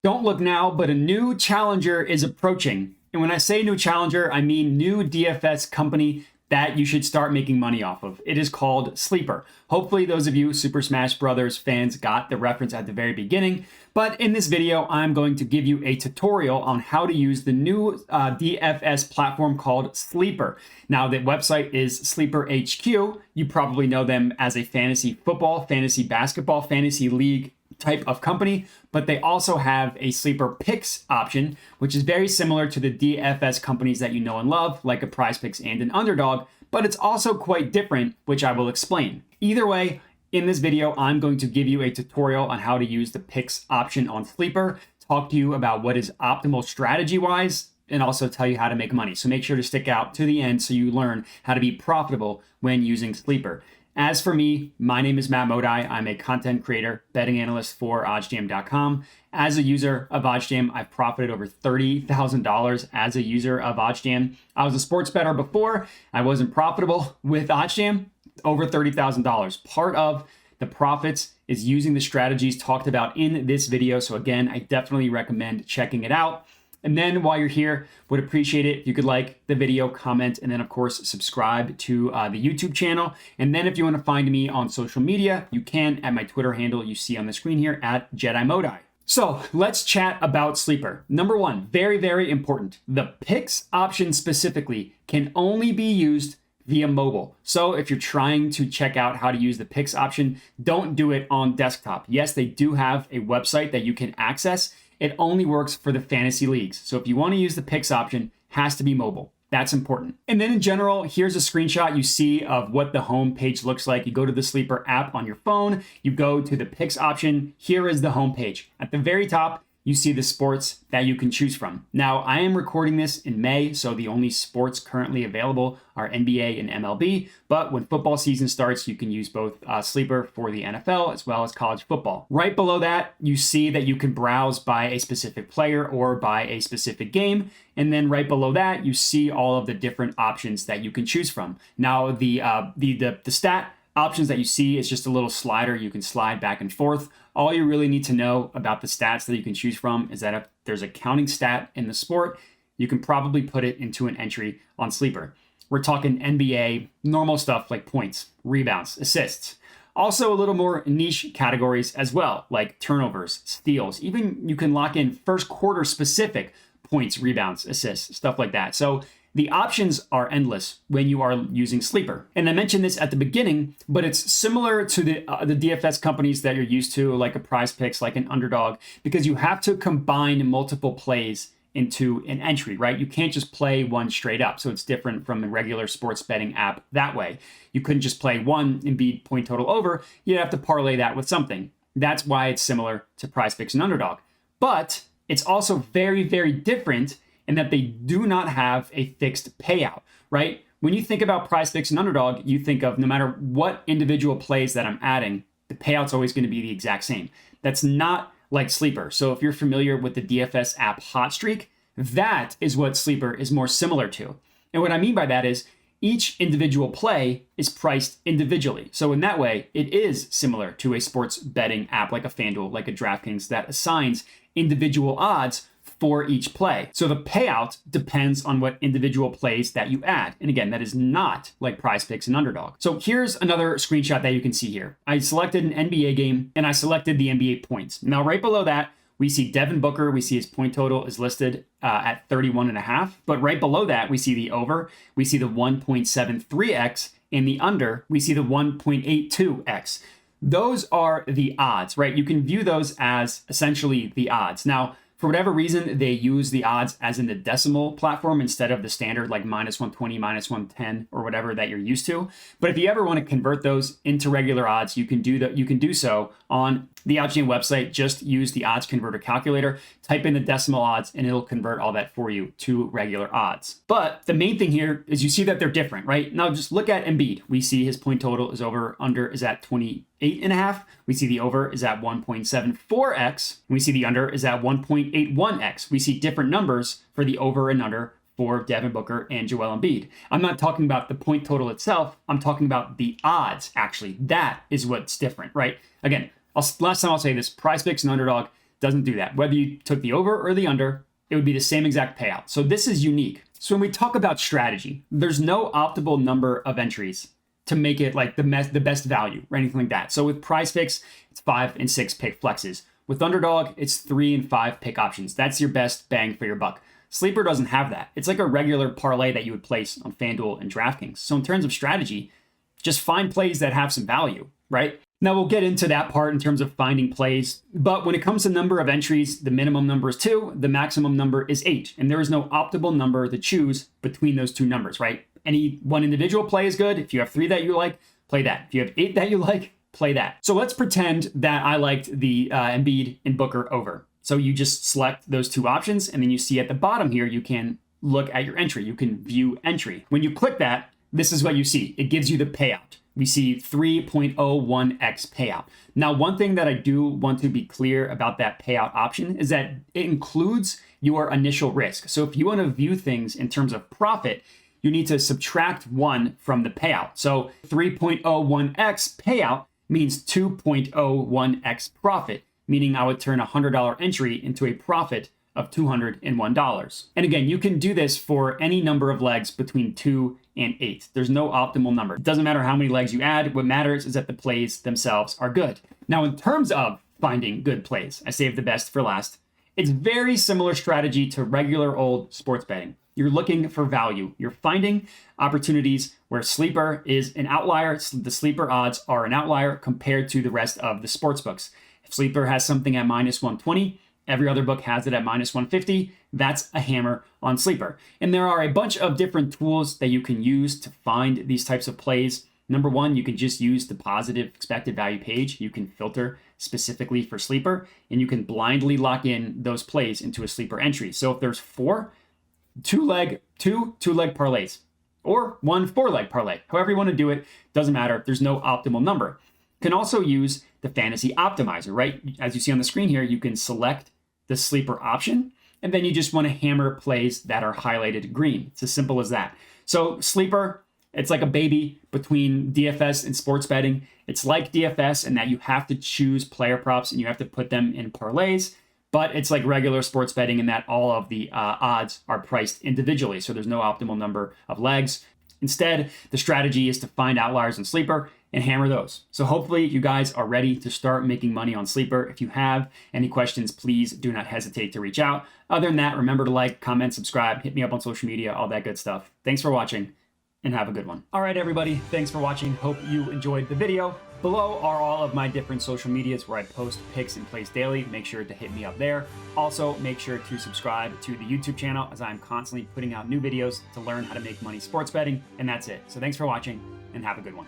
Don't look now, but a new challenger is approaching. And when I say new challenger, I mean new DFS company that you should start making money off of. It is called Sleeper. Hopefully those of you Super Smash Bros. Fans got the reference at the very beginning. But in this video, I'm going to give you a tutorial on how to use the new DFS platform called Sleeper. Now, the website is Sleeper HQ. You probably know them as a fantasy football, fantasy basketball, fantasy league type of company, but they also have a sleeper picks option, which is very similar to the DFS companies that you know and love, like a Prize Picks and an Underdog, but it's also quite different, which I will explain. Either way, in this video, I'm going to give you a tutorial on how to use the picks option on Sleeper, talk to you about what is optimal strategy-wise, and also tell you how to make money. So make sure to stick out to the end so you learn how to be profitable when using Sleeper. As for me, my name is Matt Modi. I'm a content creator, betting analyst for oddsjam.com. As a user of OddsJam, I've profited over $30,000 as a user of OddsJam. I was a sports bettor before. I wasn't profitable with OddsJam, over $30,000. Part of the profits is using the strategies talked about in this video. So again, I definitely recommend checking it out. And then while you're here, would appreciate it if you could like the video, comment, and then of course, subscribe to the YouTube channel. And then if you want to find me on social media, you can at my Twitter handle you see on the screen here at Jedi Modi. So let's chat about Sleeper. Number one, very, very important. The picks option specifically can only be used via mobile. So if you're trying to check out how to use the picks option, don't do it on desktop. Yes, they do have a website that you can access. It only works for the fantasy leagues. So if you want to use the picks option, it has to be mobile. That's important. And then in general, here's a screenshot you see of what the home page looks like. You go to the Sleeper app on your phone, you go to the picks option. Here is the home page. At the very top, you see the sports that you can choose from. Now, I am recording this in May, so the only sports currently available are NBA and MLB. But when football season starts, you can use both Sleeper for the NFL as well as college football. Right below that, you see that you can browse by a specific player or by a specific game. And then right below that, you see all of the different options that you can choose from. Now, the stat options that you see is just a little slider. You can slide back and forth. All you really need to know about the stats that you can choose from is that if there's a counting stat in the sport, you can probably put it into an entry on Sleeper. We're talking NBA, normal stuff like points, rebounds, assists. Also a little more niche categories as well, like turnovers, steals. Even you can lock in first quarter specific points, rebounds, assists, stuff like that. So the options are endless when you are using Sleeper. And I mentioned this at the beginning, but it's similar to the DFS companies that you're used to, like a Prize Picks, like an Underdog, because you have to combine multiple plays into an entry, right? You can't just play one straight up. So it's different from a regular sports betting app that way. You couldn't just play one and beat point total over. You'd have to parlay that with something. That's why it's similar to Prize Picks and Underdog. But it's also very, very different and that they do not have a fixed payout, right? When you think about Prize Picks and Underdog, you think of no matter what individual plays that I'm adding, the payout's always going to be the exact same. That's not like Sleeper. So if you're familiar with the DFS app Hot Streak, that is what Sleeper is more similar to. And what I mean by that is each individual play is priced individually. So in that way, it is similar to a sports betting app like a FanDuel, like a DraftKings that assigns individual odds for each play. So the payout depends on what individual plays that you add. And again, that is not like Prize Picks and Underdog. So here's another screenshot that you can see here. I selected an NBA game and I selected the NBA points. Now, right below that, we see Devin Booker. We see his point total is listed at 31.5. But right below that, we see the over. We see the 1.73x and the under. We see the 1.82x. Those are the odds, right? You can view those as essentially the odds. Now, for whatever reason, they use the odds as in the decimal platform instead of the standard like -120, -110, or whatever that you're used to. But if you ever want to convert those into regular odds, you can do that. You can do so on the OddsJam website. Just use the odds converter calculator, type in the decimal odds, and it'll convert all that for you to regular odds. But the main thing here is you see that they're different, right? Now just look at Embiid. We see his point total is over, under is at 28.5. We see the over is at 1.74x. We see the under is at 1.81x. We see different numbers for the over and under for Devin Booker and Joel Embiid. I'm not talking about the point total itself. I'm talking about the odds, actually. That is what's different, right? Again, last time I'll say this, Prize Picks and Underdog, doesn't do that. Whether you took the over or the under, it would be the same exact payout. So this is unique. So when we talk about strategy, there's no optimal number of entries to make it like the best value or anything like that. So with Prize Picks, it's 5 and 6 pick flexes. With Underdog, it's 3 and 5 pick options. That's your best bang for your buck. Sleeper doesn't have that. It's like a regular parlay that you would place on FanDuel and DraftKings. So in terms of strategy, just find plays that have some value, right? Now we'll get into that part in terms of finding plays, but when it comes to number of entries, the minimum number is 2, the maximum number is 8, and there is no optimal number to choose between those two numbers, right? Any one individual play is good. If you have 3 that you like, play that. If you have 8 that you like, play that. So let's pretend that I liked the Embiid and Booker over. So you just select those 2 options, and then you see at the bottom here, you can look at your entry. You can view entry. When you click that, this is what you see. It gives you the payout. We see 3.01x payout. Now, one thing that I do want to be clear about that payout option is that it includes your initial risk. So if you want to view things in terms of profit, you need to subtract 1 from the payout. So 3.01x payout means 2.01x profit, meaning I would turn a $100 entry into a profit of $201. And again, you can do this for any number of legs between 2 and 8. There's no optimal number. It doesn't matter how many legs you add. What matters is that the plays themselves are good. Now, in terms of finding good plays, I saved the best for last. It's very similar strategy to regular old sports betting. You're looking for value. You're finding opportunities where Sleeper is an outlier. The Sleeper odds are an outlier compared to the rest of the sports books. If Sleeper has something at minus 120, every other book has it at minus 150. That's a hammer on Sleeper. And there are a bunch of different tools that you can use to find these types of plays. Number one, you can just use the positive expected value page. You can filter specifically for Sleeper, and you can blindly lock in those plays into a Sleeper entry. So if there's 4 two-leg parlays, or 1 4-leg parlay, however you want to do it, doesn't matter. There's no optimal number. You can also use the fantasy optimizer, right? As you see on the screen here, you can select the Sleeper option, and then you just want to hammer plays that are highlighted green. It's as simple as that. So Sleeper, it's like a baby between DFS and sports betting. It's like DFS in that you have to choose player props and you have to put them in parlays, but it's like regular sports betting in that all of the odds are priced individually. So there's no optimal number of legs. Instead, the strategy is to find outliers in Sleeper and hammer those. So hopefully you guys are ready to start making money on Sleeper. If you have any questions, please do not hesitate to reach out. Other than that, remember to like, comment, subscribe, hit me up on social media, all that good stuff. Thanks for watching and have a good one. All right, everybody, thanks for watching. Hope you enjoyed the video. Below are all of my different social medias where I post picks and plays daily. Make sure to hit me up there. Also, make sure to subscribe to the YouTube channel as I'm constantly putting out new videos to learn how to make money sports betting. And that's it. So thanks for watching and have a good one.